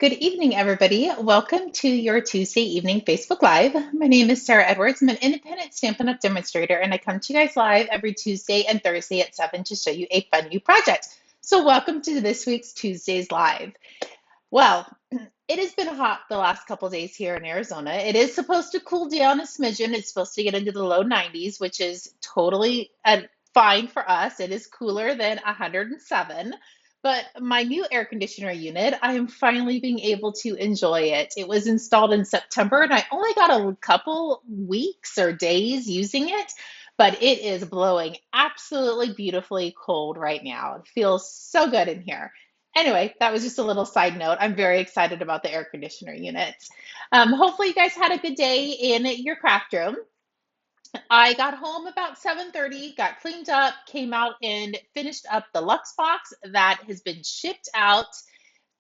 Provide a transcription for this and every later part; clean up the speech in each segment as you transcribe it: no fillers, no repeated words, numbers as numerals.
Good evening, everybody. Welcome to your Tuesday evening Facebook Live. My name is Sarah Edwards. I'm an independent Stampin' Up! Demonstrator, and I come to you guys live every Tuesday and Thursday at 7 to show you a fun new project. So welcome to this week's Tuesdays Live. Well, it has been hot the last couple days here in Arizona. It is supposed to cool down a smidgen. It's supposed to get into the low 90s, which is totally fine for us. It is cooler than 107. But my new air conditioner unit, I am finally being able to enjoy it. It was installed in September, and I only got a couple weeks or days using it, but it is blowing absolutely beautifully cold right now. It feels so good in here. Anyway, that was just a little side note. I'm very excited about the air conditioner units. Hopefully you guys had a good day in your craft room. I got home about 7:30, got cleaned up, came out and finished up the Lux box that has been shipped out.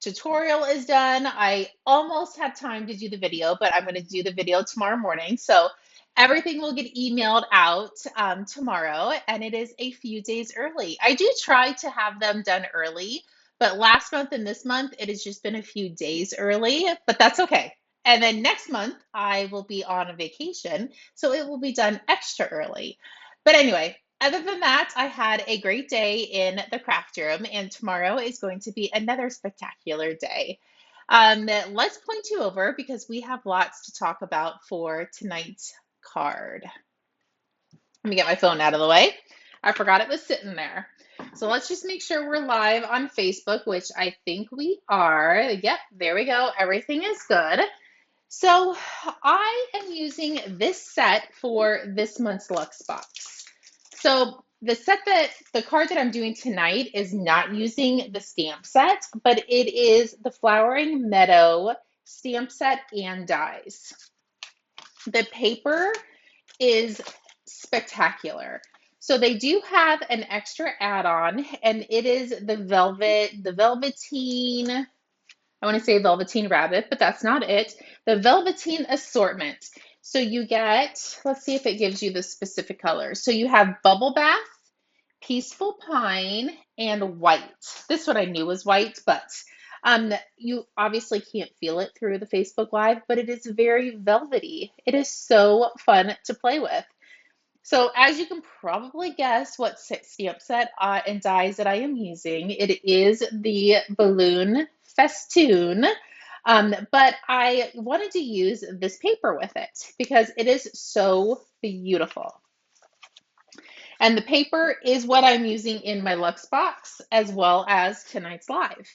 Tutorial is done. I almost had time to do the video, but I'm going to do the video tomorrow morning. So everything will get emailed out tomorrow, and it is a few days early. I do try to have them done early, but last month and this month, it has just been a few days early, but that's okay. And then next month, I will be on a vacation, so it will be done extra early. But anyway, other than that, I had a great day in the craft room, and tomorrow is going to be another spectacular day. Let's point you over because we have lots to talk about for tonight's card. Let me get my phone out of the way. I forgot it was sitting there. So let's just make sure we're live on Facebook, which I think we are. Yep, there we go. Everything is good. So I am using this set for this month's Lux box. So the card that I'm doing tonight is not using the stamp set, but it is the Flowering Meadow stamp set and dies. The paper is spectacular. So they do have an extra add-on, and it is the Velveteen, I want to say Velveteen Rabbit, but that's not it. The Velveteen Assortment. So you get, let's see if it gives you the specific colors. So you have Bubble Bath, Peaceful Pine, and White. This one I knew was white, but you obviously can't feel it through the Facebook Live, but it is very velvety. It is so fun to play with. So as you can probably guess what stamp set and dies that I am using, it is the balloon Festoon. But I wanted to use this paper with it because it is so beautiful. And the paper is what I'm using in my Lux box as well as tonight's live.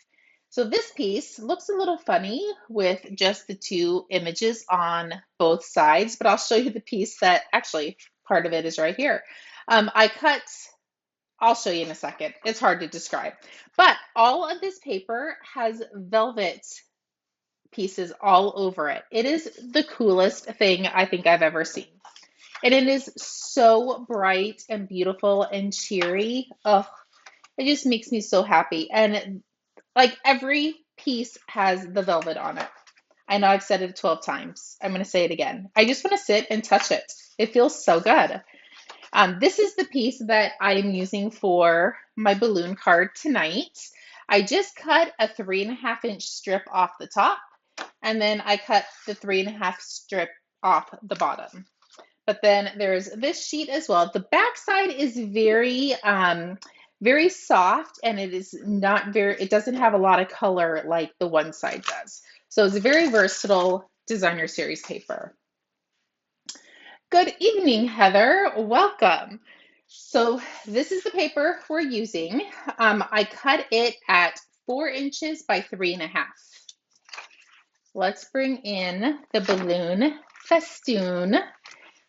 So this piece looks a little funny with just the two images on both sides, but I'll show you the piece that actually part of it is right here. I'll show you in a second. It's hard to describe. But all of this paper has velvet pieces all over it. It is the coolest thing I think I've ever seen. And it is so bright and beautiful and cheery. Oh, it just makes me so happy. And like every piece has the velvet on it. I know I've said it 12 times. I'm going to say it again. I just want to sit and touch it. It feels so good. This is the piece that I am using for my balloon card tonight. I just cut a 3.5-inch strip off the top, and then I cut the 3.5 strip off the bottom. But then there's this sheet as well. The back side is very soft, and it doesn't have a lot of color like the one side does. So it's a very versatile designer series paper. Good evening, Heather. Welcome. So this is the paper we're using. I cut it at 4 inches by 3.5. Let's bring in the balloon Festoon.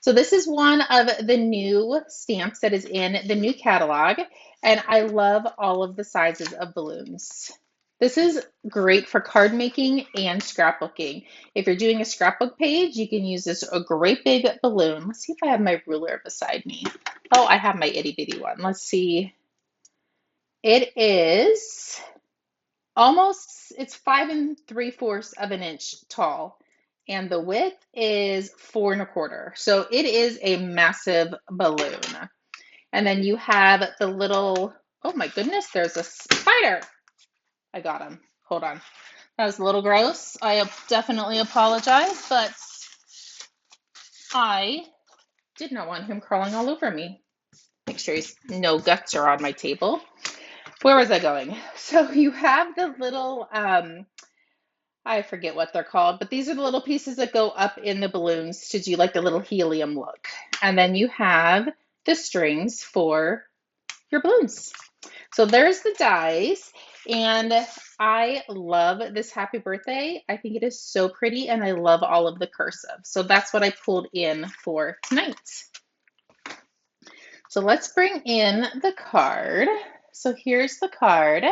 So this is one of the new stamps that is in the new catalog, and I love all of the sizes of balloons. This is great for card making and scrapbooking. If you're doing a scrapbook page, you can use a great big balloon. Let's see if I have my ruler beside me. Oh, I have my itty bitty one. Let's see. It is it's 5 3/4 of an inch tall, and the width is 4 1/4. So it is a massive balloon. And then you have the little, oh my goodness, there's a spider. I got him. Hold on. That was a little gross. I definitely apologize, but I did not want him crawling all over me. Make sure he's no guts are on my table. Where was I going? So you have the little, I forget what they're called, but these are the little pieces that go up in the balloons to do like the little helium look. And then you have the strings for your balloons. So there's the dies, and I love this happy birthday. I think it is so pretty, and I love all of the cursive. So that's what I pulled in for tonight. So let's bring in the card. So here's the card.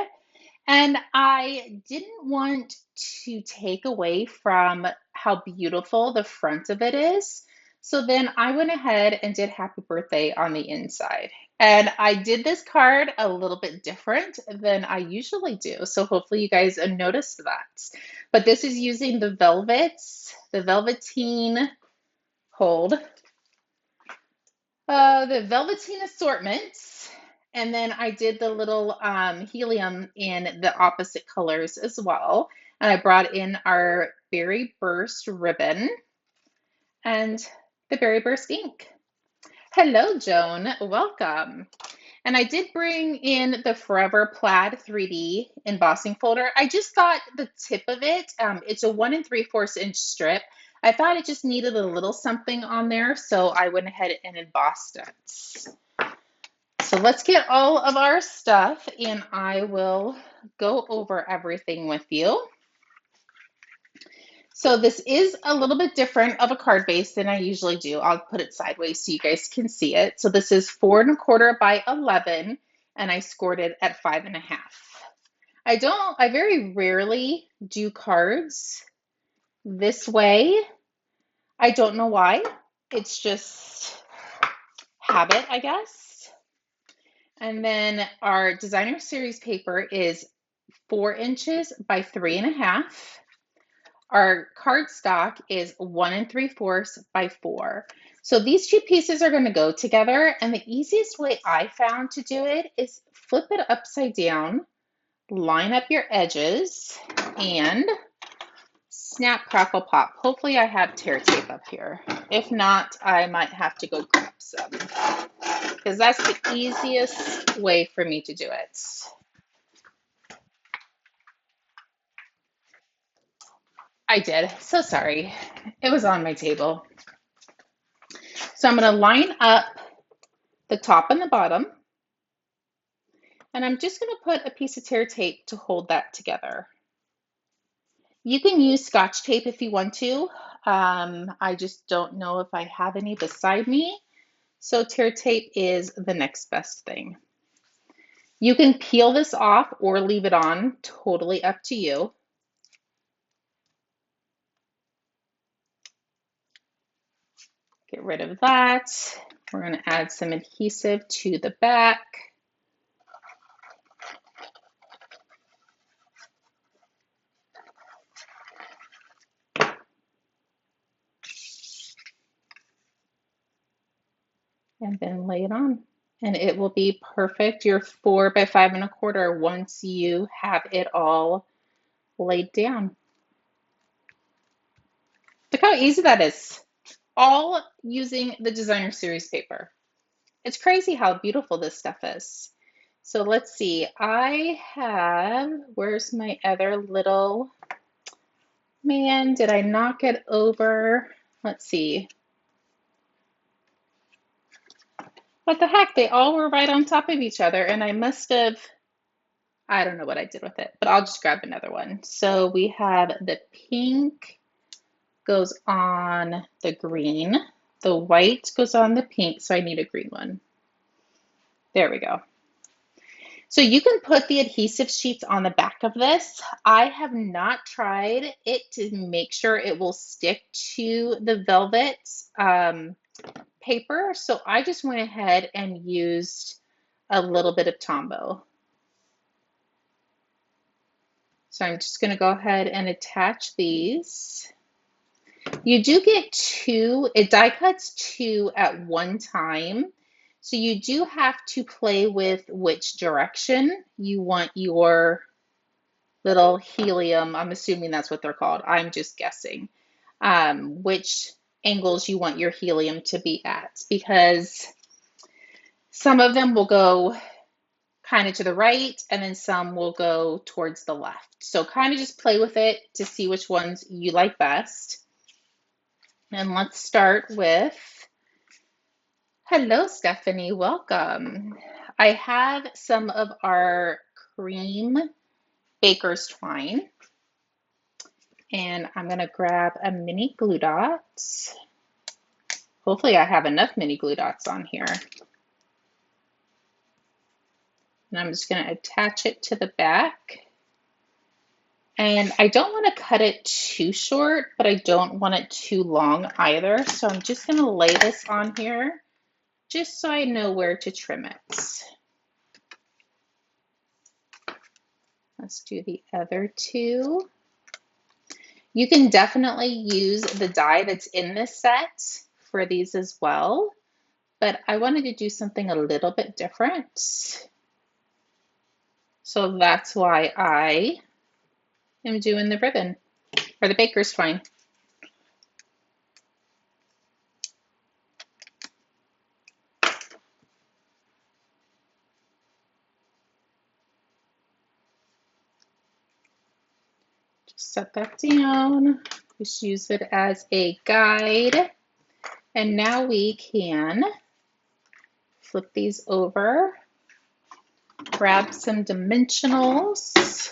And I didn't want to take away from how beautiful the front of it is. So then I went ahead and did happy birthday on the inside. And I did this card a little bit different than I usually do. So hopefully you guys noticed that. But this is using the Velveteen, hold, the Velveteen Assortment. And then I did the little helium in the opposite colors as well. And I brought in our Berry Burst ribbon and the Berry Burst ink. Hello, Joan. Welcome. And I did bring in the Forever Plaid 3D embossing folder. I just thought the tip of it, it's a 1 3/4 inch strip. I thought it just needed a little something on there, so I went ahead and embossed it. So let's get all of our stuff and I will go over everything with you. So this is a little bit different of a card base than I usually do. I'll put it sideways so you guys can see it. So this is 4 1/4 by 11 and I scored it at 5 1/2. I very rarely do cards this way. I don't know why. It's just habit, I guess. And then our designer series paper is 4 inches by 3 1/2. Our cardstock is 1 3/4 by 4. So these two pieces are going to go together. And the easiest way I found to do it is flip it upside down, line up your edges, and snap, crackle, pop. Hopefully I have tear tape up here. If not, I might have to go grab some, because that's the easiest way for me to do it. I did. So sorry. It was on my table. So I'm going to line up the top and the bottom. And I'm just going to put a piece of tear tape to hold that together. You can use Scotch tape if you want to. I just don't know if I have any beside me. So tear tape is the next best thing. You can peel this off or leave it on, totally up to you. Get rid of that. We're going to add some adhesive to the back. And then lay it on. And it will be perfect. Your 4 by 5 1/4 once you have it all laid down. Look how easy that is. All using the designer series paper. It's crazy how beautiful this stuff is. So let's see. I have, where's my other little, man, did I knock it over? Let's see. What the heck? They all were right on top of each other, and I must have, I don't know what I did with it, but I'll just grab another one. So we have the pink goes on the green. The white goes on the pink, so I need a green one. There we go. So you can put the adhesive sheets on the back of this. I have not tried it to make sure it will stick to the velvet paper, so I just went ahead and used a little bit of Tombow. So I'm just going to go ahead and attach these. You do get two, it die cuts two at one time. So you do have to play with which direction you want your little helium, I'm assuming that's what they're called. I'm just guessing, which angles you want your helium to be at, because some of them will go kind of to the right and then some will go towards the left. So kind of just play with it to see which ones you like best. And let's start with, hello, Stephanie, welcome. I have some of our cream baker's twine, and I'm gonna grab a mini glue dot. Hopefully I have enough mini glue dots on here. And I'm just gonna attach it to the back. And I don't want to cut it too short, but I don't want it too long either. So I'm just going to lay this on here just so I know where to trim it. Let's do the other two. You can definitely use the die that's in this set for these as well, but I wanted to do something a little bit different. So that's why I am doing the ribbon, or the baker's twine. Just set that down. Just use it as a guide. And now we can flip these over, grab some dimensionals.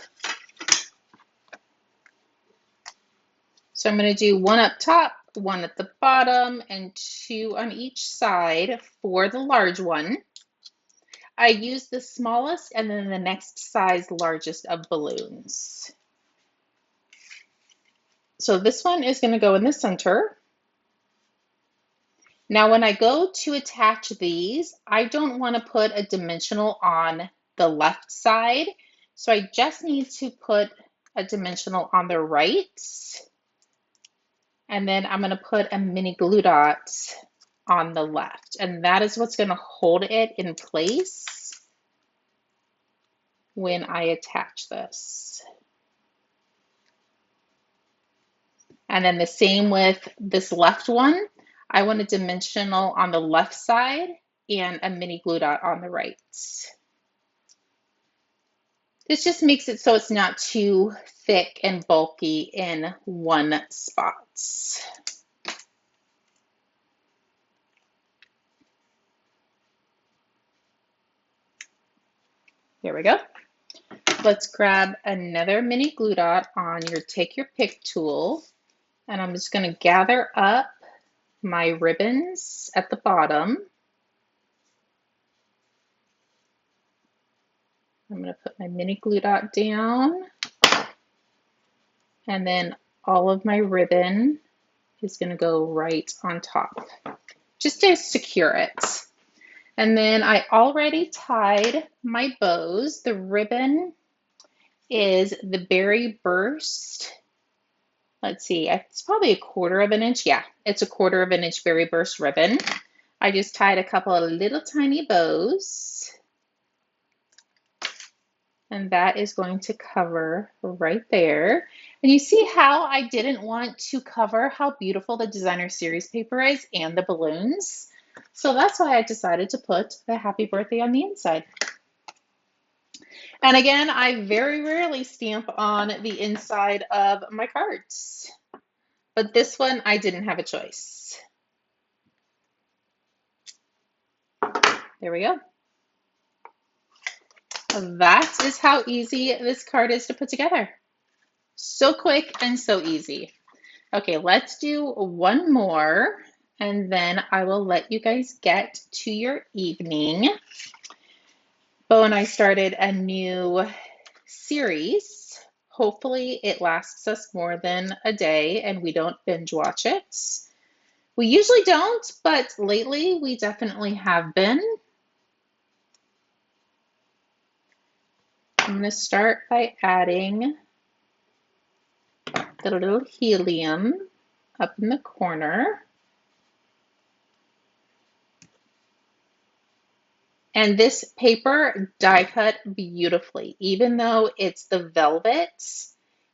So I'm going to do one up top, one at the bottom, and two on each side for the large one. I use the smallest and then the next size largest of balloons. So this one is going to go in the center. Now, when I go to attach these, I don't want to put a dimensional on the left side. So I just need to put a dimensional on the right. And then I'm going to put a mini glue dot on the left. And that is what's going to hold it in place when I attach this. And then the same with this left one. I want a dimensional on the left side and a mini glue dot on the right. This just makes it so it's not too thick and bulky in one spot. Here we go. Let's grab another mini glue dot on your take your pick tool, and I'm just going to gather up my ribbons at the bottom. I'm going to put my mini glue dot down, and then all of my ribbon is going to go right on top, just to secure it. And then I already tied my bows. The ribbon is the Berry Burst. Let's see, it's probably 1/4 of an inch. Yeah, it's 1/4 of an inch Berry Burst ribbon. I just tied a couple of little tiny bows. And that is going to cover right there. And you see how I didn't want to cover how beautiful the designer series paper is and the balloons. So that's why I decided to put the happy birthday on the inside. And again, I very rarely stamp on the inside of my cards. But this one, I didn't have a choice. There we go. That is how easy this card is to put together. So quick and so easy. Okay, let's do one more, and then I will let you guys get to your evening. Bo and I started a new series. Hopefully it lasts us more than a day and we don't binge watch it. We usually don't, but lately we definitely have been. I'm going to start by adding the little helium up in the corner. And this paper die cut beautifully, even though it's the velvet.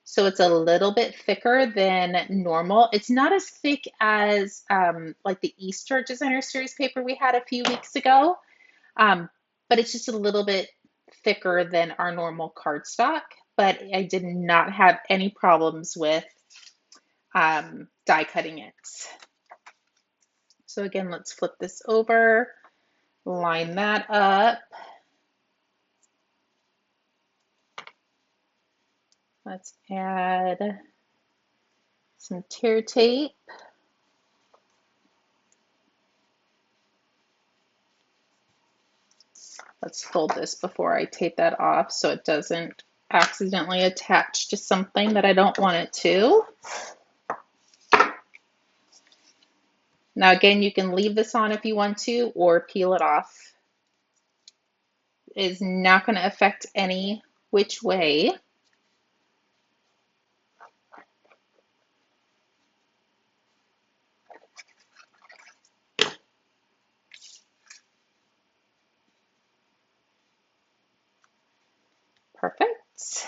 So it's a little bit thicker than normal. It's not as thick as like the Easter Designer Series paper we had a few weeks ago, um, but it's just a little bit thicker than our normal cardstock. But I did not have any problems with die cutting it. So again, let's flip this over, line that up. Let's add some tear tape. Let's fold this before I tape that off so it doesn't accidentally attach to something that I don't want it to. Now again, you can leave this on if you want to or peel it off. It is not going to affect any which way. Perfect.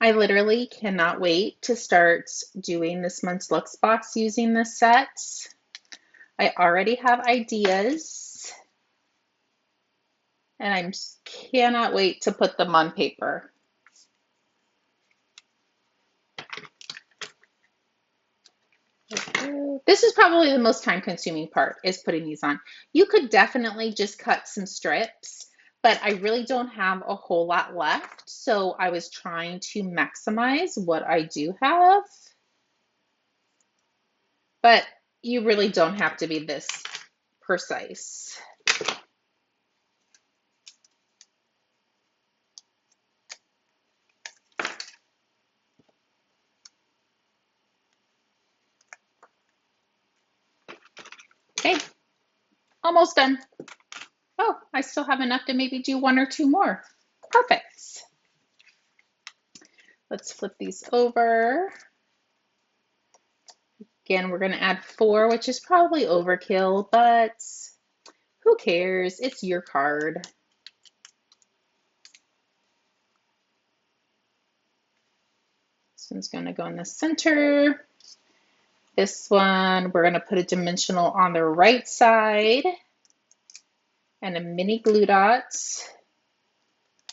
I literally cannot wait to start doing this month's Looks box using this set. I already have ideas and I cannot wait to put them on paper. This is probably the most time-consuming part, is putting these on. You could definitely just cut some strips, but I really don't have a whole lot left, so I was trying to maximize what I do have. But you really don't have to be this precise. Okay, almost done. Oh, I still have enough to maybe do one or two more. Perfect. Let's flip these over. Again, we're going to add 4, which is probably overkill, but who cares? It's your card. This one's going to go in the center. This one, we're going to put a dimensional on the right side and a mini glue dot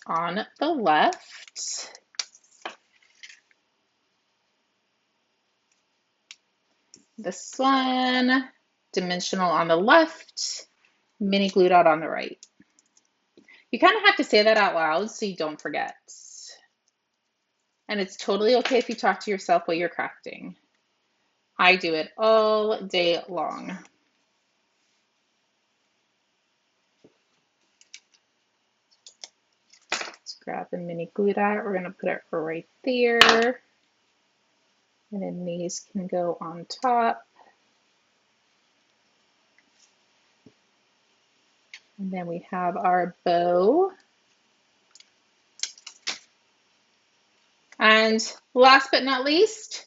on the left. This one, dimensional on the left, mini glue dot on the right. You kind of have to say that out loud so you don't forget. And it's totally okay if you talk to yourself while you're crafting. I do it all day long. Let's grab a mini glue dot. We're going to put it right there. And then these can go on top. And then we have our bow. And last but not least,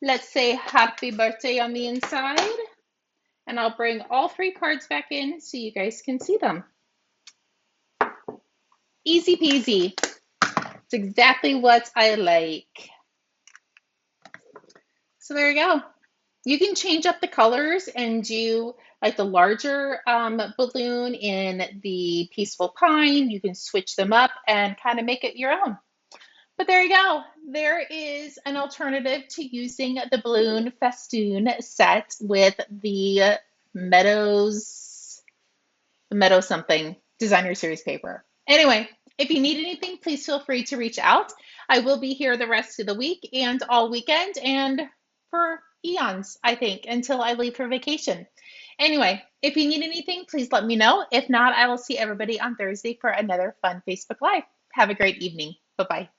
let's say happy birthday on the inside. And I'll bring all 3 cards back in so you guys can see them. Easy peasy. It's exactly what I like. So there you go. You can change up the colors and do like the larger balloon in the Peaceful Pine. You can switch them up and kind of make it your own. But there you go. There is an alternative to using the balloon Festoon set with the Meadows something Designer Series paper. Anyway, if you need anything, please feel free to reach out. I will be here the rest of the week and all weekend and for eons, I think, until I leave for vacation. Anyway, if you need anything, please let me know. If not, I will see everybody on Thursday for another fun Facebook Live. Have a great evening. Bye-bye.